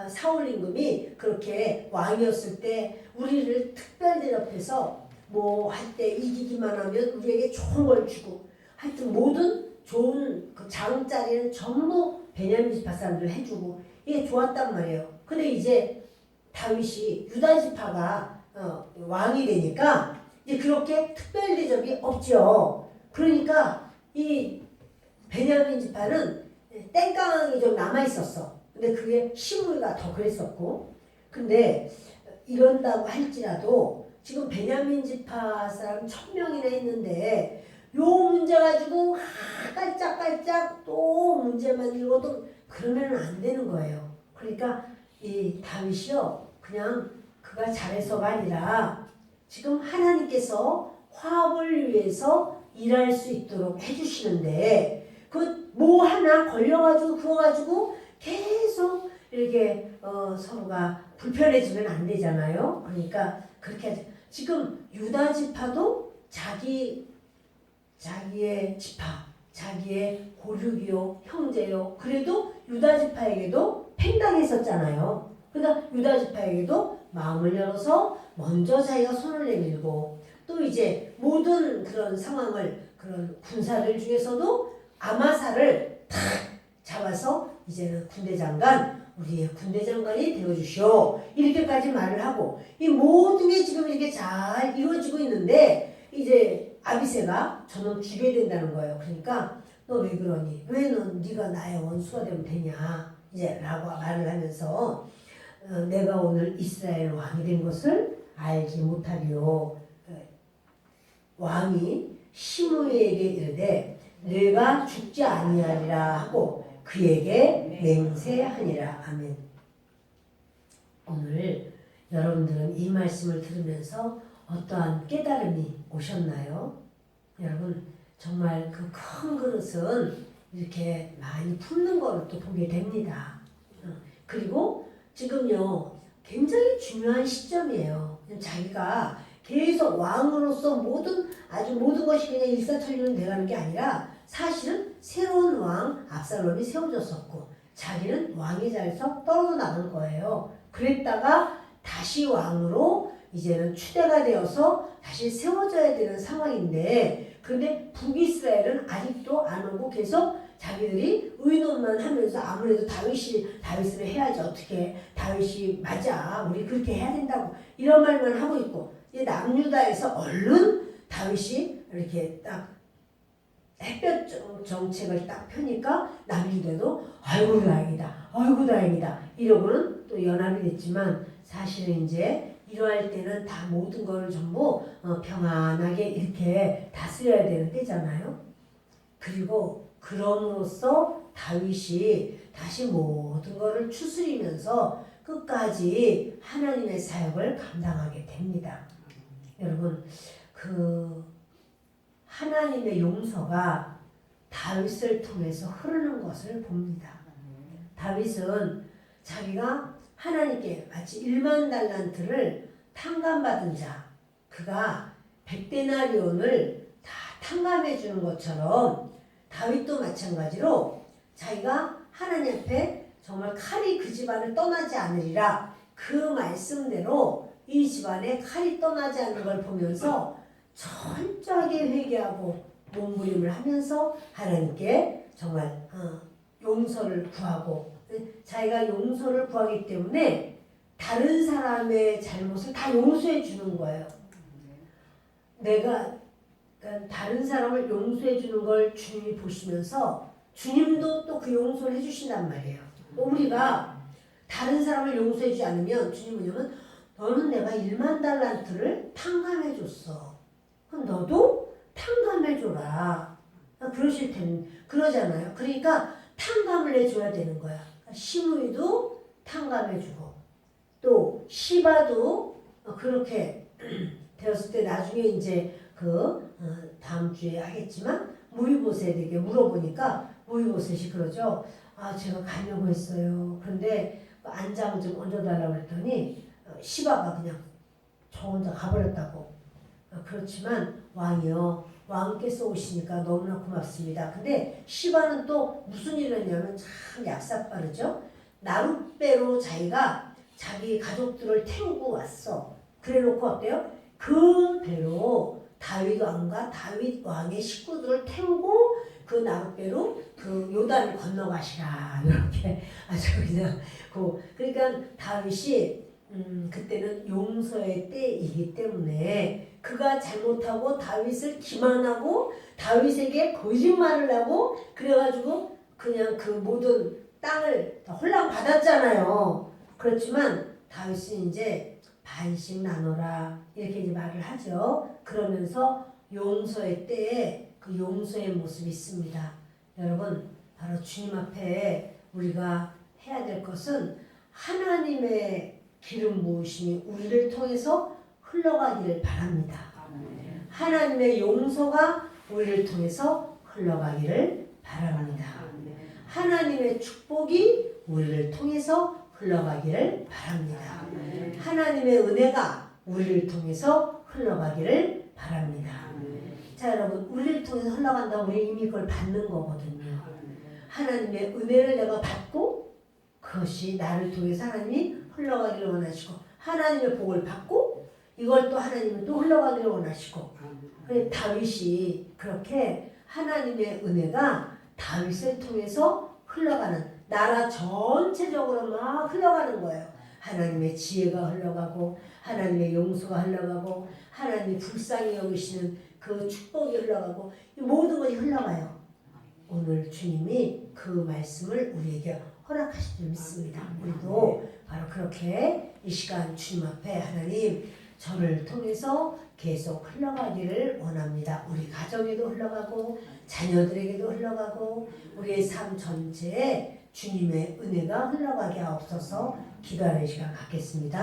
사울 임금이 그렇게 왕이었을 때 우리를 특별 대접해서 뭐 할 때 이기기만 하면 우리에게 좋은 걸 주고 하여튼 모든 좋은 그 장자리는 전부 베냐민 지파 사람들 해주고 이게 좋았단 말이에요. 근데 이제 다윗이 유다 지파가 왕이 되니까 이제 그렇게 특별 대접이 없죠. 그러니까 이 베냐민 지파는 땡깡이 좀 남아 있었어. 근데 그게 시므이가 더 그랬었고. 근데 이런다고 할지라도 지금 베냐민 지파 사람 1000명이나 있는데 요 문제 가지고 깔짝깔짝 또 문제만 일고 또 그러면 안 되는 거예요. 그러니까 이 다윗이요 그냥 그가 잘해서가 아니라 지금 하나님께서 화합을 위해서 일할 수 있도록 해주시는데 그 뭐 하나 걸려가지고 그거 가지고 계속 이렇게 서로가 불편해지면 안 되잖아요. 그러니까 그렇게 지금 유다 지파도 자기의 지파, 자기의 고륙이요, 형제요. 그래도 유다 지파에게도 팽당했었잖아요. 그러니까 유다 지파에게도 마음을 열어서 먼저 자기가 손을 내밀고 또 이제 모든 그런 상황을 그런 군사들 중에서도 아마사를 탁 잡아서 이제는 군대장관 우리의 군대장관이 되어주시오 이렇게까지 말을 하고 이 모든 게 지금 이렇게 잘 이루어지고 있는데 이제 아비새가 저놈 죽여야 된다는 거예요. 그러니까 너 왜 그러니? 왜 넌 네가 나의 원수가 되면 되냐? 이제 라고 말을 하면서 내가 오늘 이스라엘 왕이 된 것을 알지 못하리요. 왕이 시므이에게 이르되 내가 죽지 아니하리라 하고 그에게 맹세하니라. 아멘. 오늘 여러분들은 이 말씀을 들으면서 어떠한 깨달음이 오셨나요? 여러분 정말 그 큰 그릇은 이렇게 많이 품는 걸 또 보게 됩니다. 그리고 지금요 굉장히 중요한 시점이에요. 자기가 계속 왕으로서 모든 것이 그냥 일사천리로 돼가는 게 아니라 사실은 새로운 왕 압살롬이 세워졌었고 자기는 왕이 자리에서 떨어져 나간 거예요. 그랬다가 다시 왕으로 이제는 추대가 되어서 다시 세워져야 되는 상황인데 그런데 북이스라엘은 아직도 안 오고 계속 자기들이 의논만 하면서 아무래도 다윗을 해야지 어떻게 다윗이 맞아 우리 그렇게 해야 된다고 이런 말만 하고 있고 이제 남유다에서 얼른 다윗이 이렇게 딱 햇볕 정책을 딱 펴니까 남유다도 아이고 다행이다 이러고는 또 연합이 됐지만 사실은 이제 이러할 때는 다 모든 거를 전부 평안하게 이렇게 다스려야 되는 때잖아요. 그리고 그럼으로써 다윗이 다시 모든 것을 추스리면서 끝까지 하나님의 사역을 감당하게 됩니다. 여러분 그 하나님의 용서가 다윗을 통해서 흐르는 것을 봅니다. 다윗은 자기가 하나님께 마치 1만 달란트를 탕감받은 자, 그가 100데나리온을 다 탕감해 주는 것처럼 다윗도 마찬가지로 자기가 하나님 앞에 정말 칼이 그 집안을 떠나지 않으리라 그 말씀대로 이 집안에 칼이 떠나지 않는 걸 보면서 철저하게 회개하고 몸부림을 하면서 하나님께 정말 용서를 구하고 자기가 용서를 구하기 때문에 다른 사람의 잘못을 다 용서해 주는 거예요. 내가 그러니까 다른 사람을 용서해 주는 걸 주님이 보시면서 주님도 또 그 용서를 해주신단 말이에요. 우리가 다른 사람을 용서해 주지 않으면 주님은 뭐냐면 너는 내가 1만 달란트를 탕감해 줬어. 그럼 너도 탕감해 줘라. 그러실 텐데 그러잖아요. 그러니까 탕감을 해줘야 되는 거야. 시므이도 탕감해 주고 또 시바도 그렇게 되었을 때 나중에 이제 다음 주에 하겠지만 무이보셋에게 물어보니까 무이보셋이 그러죠. 제가 가려고 했어요. 그런데 안장 좀 얹어달라고 했더니 시바가 그냥 저 혼자 가버렸다고. 그렇지만 왕이요. 왕께서 오시니까 너무나 고맙습니다. 근데 시바는 또 무슨 일을 했냐면 참 얍삽빠르죠. 나룻배로 자기가 자기 가족들을 태우고 왔어. 그래놓고 어때요? 그 배로 다윗 왕과 다윗 왕의 식구들을 태우고 그 나룻배로 그 요단을 건너가시라 이렇게 아주 그냥 그러니까 다윗이 그때는 용서의 때이기 때문에 그가 잘못하고 다윗을 기만하고 다윗에게 거짓말을 하고 그래가지고 그냥 그 모든 땅을 홀랑 받았잖아요. 그렇지만 다윗은 이제 반씩 나눠라 이렇게 이제 말을 하죠. 그러면서 용서의 때에 그 용서의 모습이 있습니다. 여러분 바로 주님 앞에 우리가 해야 될 것은 하나님의 기름 부으심이 우리를 통해서 흘러가기를 바랍니다. 하나님의 용서가 우리를 통해서 흘러가기를 바랍니다. 하나님의 축복이 우리를 통해서 흘러가기를 바랍니다. 하나님의 은혜가 우리를 통해서 흘러가기를 바랍니다. 자 여러분 우리를 통해서 흘러간다고 우리 이미 그걸 받는 거거든요. 하나님의 은혜를 내가 받고 그것이 나를 통해서 하나님이 흘러가기를 원하시고 하나님의 복을 받고 이걸 또 하나님은 또 흘러가기를 원하시고 다윗이 그렇게 하나님의 은혜가 다윗을 통해서 흘러가는 나라 전체적으로 막 흘러가는 거예요. 하나님의 지혜가 흘러가고 하나님의 용서가 흘러가고 하나님이 불쌍히 여기시는 그 축복이 흘러가고 이 모든 것이 흘러가요. 오늘 주님이 그 말씀을 우리에게 허락하실 줄 믿습니다. 우리도 바로 그렇게 이 시간 주님 앞에 하나님 저를 통해서 계속 흘러가기를 원합니다. 우리 가정에도 흘러가고 자녀들에게도 흘러가고 우리의 삶 전체에 주님의 은혜가 흘러가게 하옵소서. 기도하는 시간 갖겠습니다.